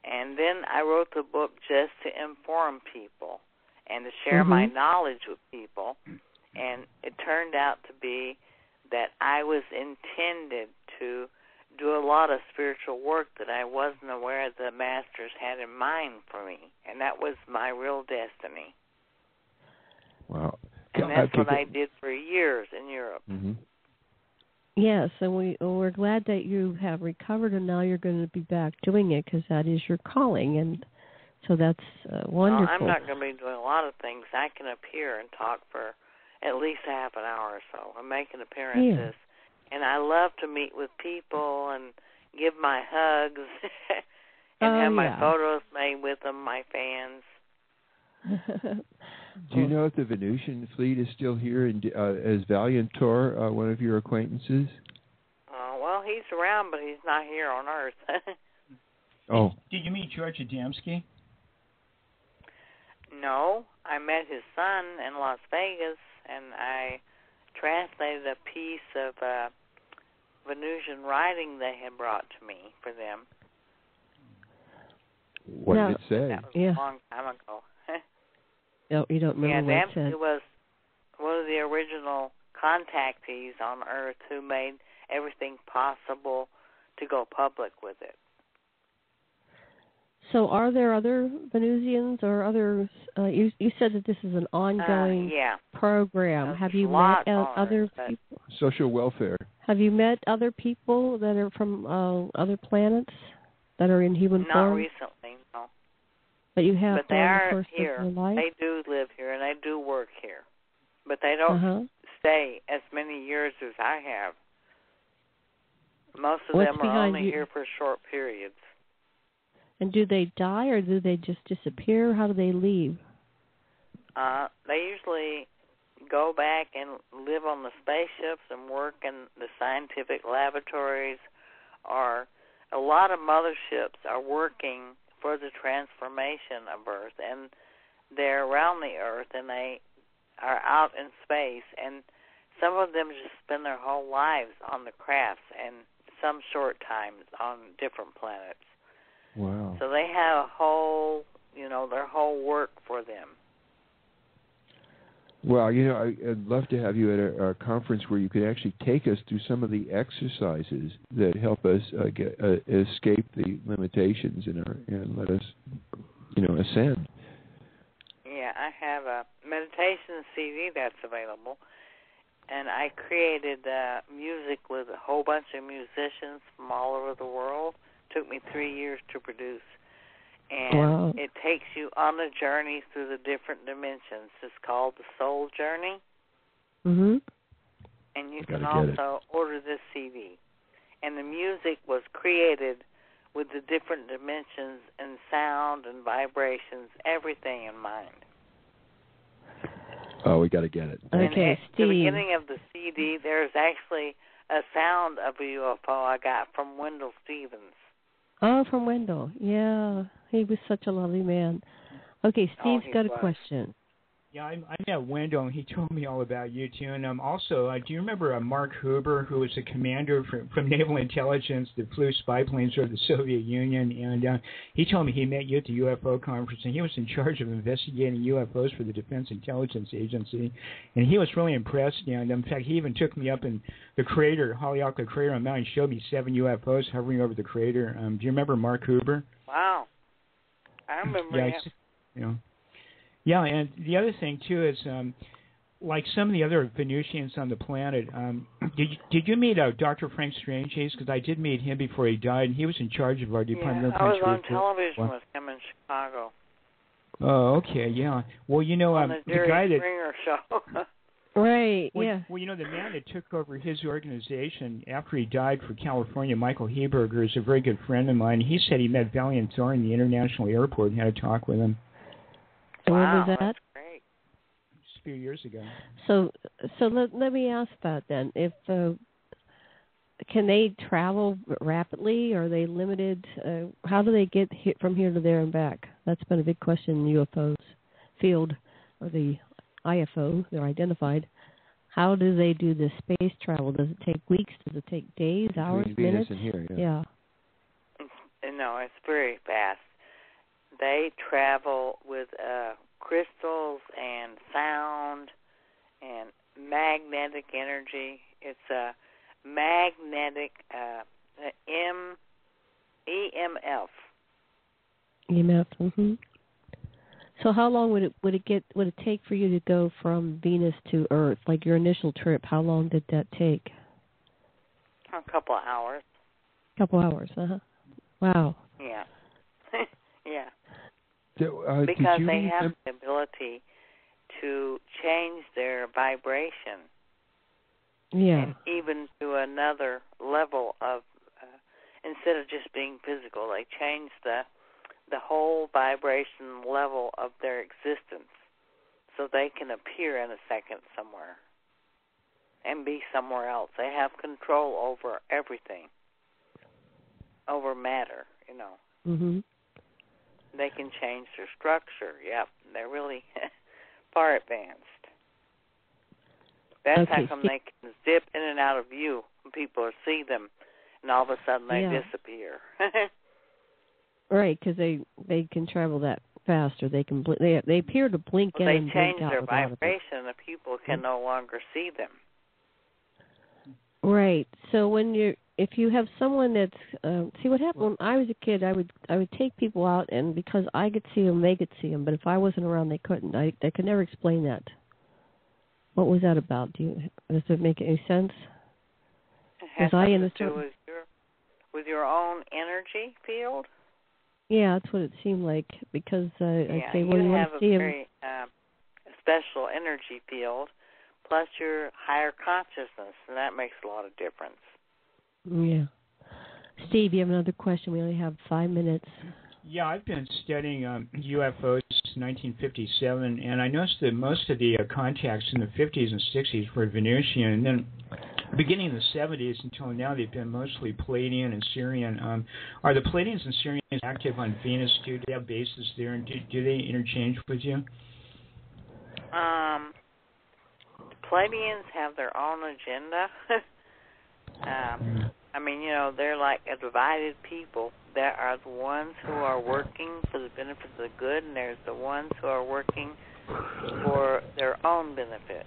And then I wrote the book just to inform people and to share my knowledge with people, and it turned out to be that I was intended to do a lot of spiritual work that I wasn't aware the masters had in mind for me, and that was my real destiny. Wow. And that's what I did for years in Europe. Mm-hmm. Yes, and we're glad that you have recovered, and now you're going to be back doing it because that is your calling, and so that's wonderful. Well, I'm not going to be doing a lot of things. I can appear and talk for at least half an hour or so. I'm making appearances, and I love to meet with people and give my hugs and have my photos made with them, my fans. Do you know if the Venusian fleet is still here? And is Valiant Tor one of your acquaintances? Well, he's around, but he's not here on Earth. Oh. Did you meet George Adamski? No, I met his son in Las Vegas, and I translated a piece of Venusian writing they had brought to me for them. What did it say? That was a long time ago. No, you don't remember what it said. Adamski was one of the original contactees on Earth who made everything possible to go public with it. So are there other Venusians or others? You said that this is an ongoing program. Have you met other people? Social welfare. Have you met other people that are from other planets that are in human form? Not recently, no. But you have but they are here. Of your life? They do live here and they do work here. But they don't stay as many years as I have. Most of them are only here for short periods. And do they die or do they just disappear? How do they leave? They usually go back and live on the spaceships and work in the scientific laboratories. Or a lot of motherships are working for the transformation of Earth, and they're around the Earth and they are out in space. And some of them just spend their whole lives on the crafts and some short times on different planets. Wow. So they have a whole, their whole work for them. Well, I'd love to have you at a conference where you could actually take us through some of the exercises that help us escape the limitations and let us, ascend. Yeah, I have a meditation CD that's available. And I created music with a whole bunch of musicians from all over the world. It took me 3 years to produce. And it takes you on a journey through the different dimensions. It's called the Soul Journey. Mm-hmm. And you can also order this CD. And the music was created with the different dimensions and sound and vibrations, everything in mind. Oh, we got to get it. Okay, Steve. At the beginning of the CD, there's actually a sound of a UFO I got from Wendelle Stevens. Oh, from Wendelle. Yeah, he was such a lovely man. Okay, Steve's got a question. Yeah, I met Wendelle, and he told me all about you, too. And also, do you remember Mark Huber, who was a commander from Naval Intelligence that flew spy planes over the Soviet Union? And he told me he met you at the UFO conference, and he was in charge of investigating UFOs for the Defense Intelligence Agency. And he was really impressed. And, in fact, he even took me up in the crater, Haleakala crater on Mountain, and showed me 7 UFOs hovering over the crater. Do you remember Mark Huber? Wow. I remember him. Yeah, and the other thing, too, is like some of the other Venusians on the planet, did you meet Dr. Frank Strangehays? Because I did meet him before he died, and he was in charge of our Department of I was on television with him in Chicago. Oh, okay, yeah. Well, on the guy that... Springer show. Right, well, yeah. Well, the man that took over his organization after he died for California, Michael Heberger, is a very good friend of mine. He said he met Valiant Thor in the international airport and had a talk with him. When was that? That's great. Just a few years ago. So let me ask that then. If can they travel rapidly? Or are they limited? How do they get from here to there and back? That's been a big question in the UFOs field, or the IFO. They're identified. How do they do the space travel? Does it take weeks? Does it take days, hours, minutes? Venus and here, yeah. No, it's very fast. They travel with crystals and sound and magnetic energy. It's a magnetic EMF. EMF. Mm-hmm. So how long would it take for you to go from Venus to Earth? Like your initial trip, how long did that take? A couple of hours. Couple hours. Wow. Yeah. Yeah. Because they have the ability to change their vibration. Yeah. And even to another level of, instead of just being physical, they change the whole vibration level of their existence. so they can appear in a second somewhere and be somewhere else. They have control over everything, over matter, you know. Mm-hmm. They can change their structure. Yep, they're really far advanced. That's how come they can zip in and out of view when people see them, and all of a sudden they disappear. Right, because they can travel that fast, or they can they appear to blink in and blink out. They change their vibration, and people can no longer see them. Right. So if you have someone that's see what happened when I was a kid, I would take people out, and because I could see them, they could see them, but if I wasn't around, they couldn't. I could never explain that. What was that about? Does it make any sense? It has something to do with your own energy field. Yeah, that's what it seemed like, because I'd say, well, you want have to see a very special energy field, plus your higher consciousness, and that makes a lot of difference. Yeah. Steve, you have another question. We only have 5 minutes. Yeah, I've been studying UFOs since 1957, and I noticed that most of the contacts in the 50s and 60s were Venusian, and then beginning in the 70s until now, they've been mostly Palladian and Sirian. Are the Palladians and Sirians active on Venus, too? Do they have bases there, and do they interchange with you? The Palladians have their own agenda. I mean, you know, they're like a divided people. There are the ones who are working for the benefit of the good, and there's the ones who are working for their own benefit.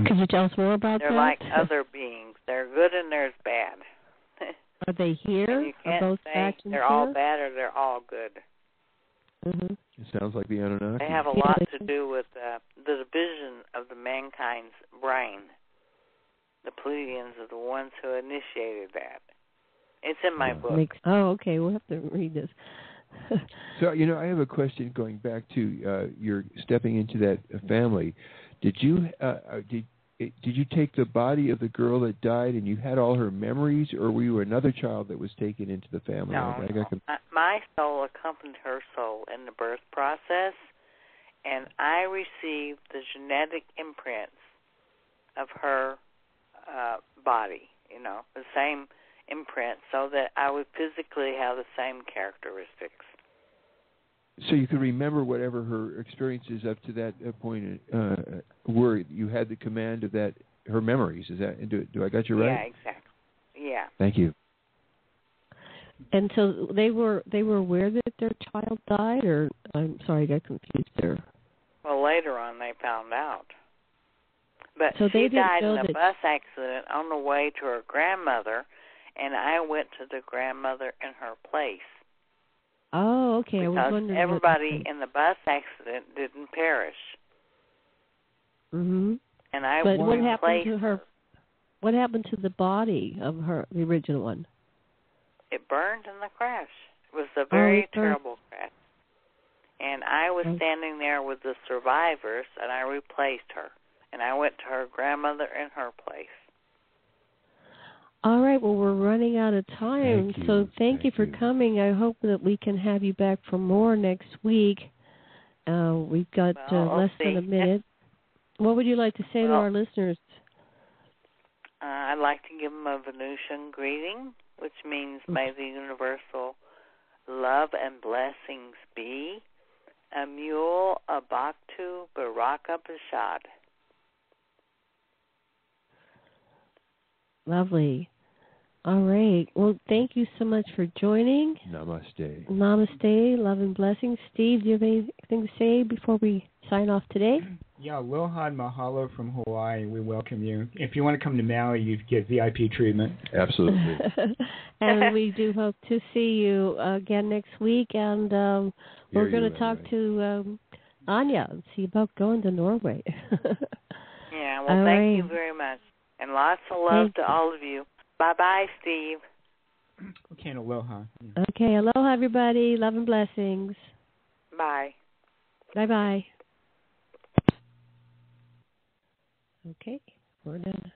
Could you tell us more about they're that? They're like other beings. They're good and there's bad. Are they here? You can't are both say they're all bad or they're all good. Mm-hmm. It sounds like the Anunnaki. They have a lot to do with the division of the mankind's brain. The Pleiadians are the ones who initiated that. It's in my book. Okay. We'll have to read this. So, you know, I have a question going back to your stepping into that family. Did you take the body of the girl that died and you had all her memories, or were you another child that was taken into the family? No, my soul accompanied her soul in the birth process, and I received the genetic imprints of her body, you know, the same imprint, so that I would physically have the same characteristics. So you could remember whatever her experiences up to that point were. You had the command of that, her memories. Is that? Do I got you right? Yeah, exactly. Yeah. Thank you. And so they were aware that their child died, or I'm sorry, I got confused there. Well, later on they found out. But so she died in a bus accident on the way to her grandmother, and I went to the grandmother in her place. Oh, okay. Because I was wondering everybody in the bus accident didn't perish. Mm-hmm. And I But what happened to her? What happened to the body of her, the original one? It burned in the crash. It was a very terrible crash. And I was standing there with the survivors, and I replaced her. And I went to her grandmother in her place. All right, well, we're running out of time, so thank you for coming. I hope that we can have you back for more next week. We've got less than a minute. What would you like to say to our listeners? I'd like to give them a Venusian greeting, which means may the universal love and blessings be. Amul Abaktu Baraka Bashad. Lovely. All right. Well, thank you so much for joining. Namaste. Namaste. Love and blessings. Steve, do you have anything to say before we sign off today? Yeah, aloha and mahalo from Hawaii. We welcome you. If you want to come to Maui, you get VIP treatment. Absolutely. And we do hope to see you again next week. And we're going to talk to Anya and see about going to Norway. Yeah, well, thank you very much. And lots of love to all of you. Bye-bye, Steve. Okay, and aloha. Okay, aloha, everybody. Love and blessings. Bye. Bye-bye. Okay, we're done.